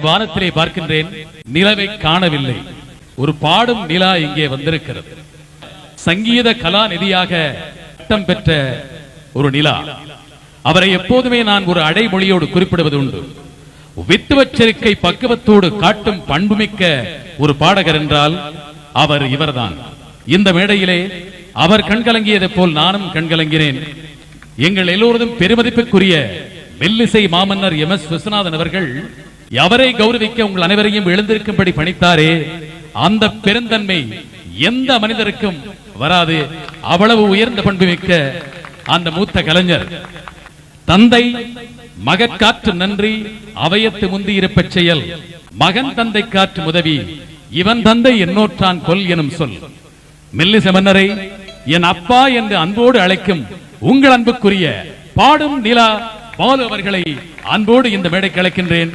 வானத்திலே பார்க்கின்றேன், நிலவை காணவில்லை. ஒரு பாடும் நிலா இங்கே வந்திருக்கிறது. சங்கீத கலாநிதியாக பட்டம் பெற்ற ஒரு நிலா. அவரை எப்போதுமே நான் ஒரு அடைமொழியோடு குறிப்பிடுவது உண்டு. வித்துவச்சரிக்கை பக்குவத்தோடு காட்டும் பண்புமிக்க ஒரு பாடகர் என்றால் அவர் இவர்தான். இந்த மேடையிலே அவர் கண்கலங்கியதை போல் நானும் கண்கலங்கினேன். எங்கள் எல்லோரும் பெருமதிப்புக்குரிய மெல்லிசை மாமன்னர் MS விஸ்வநாதன் அவர்கள் அவரை கௌரவிக்க உங்கள் அனைவரையும் எழுந்திருக்கும்படி பணித்தாரே, அந்த பெருந்தன்மை எந்த மனிதருக்கும் வராது. அவ்வளவு உயர்ந்த பண்புமிக்க அந்த மூத்த கலைஞர். தந்தை மகற்காற்று நன்றி அவையத்து முந்தியிருப்ப செயல், மகன் தந்தை காற்று உதவி, இவன் தந்தை என்னோற்றான் கொல் எனும் சொல். மெல்லிசை மன்னரை என் அப்பா என்று அன்போடு அழைக்கும் உங்கள் அன்புக்குரிய பாடும் நிலா பாலு அவர்களை அன்போடு இந்த மேடைக்கு அழைக்கின்றேன்.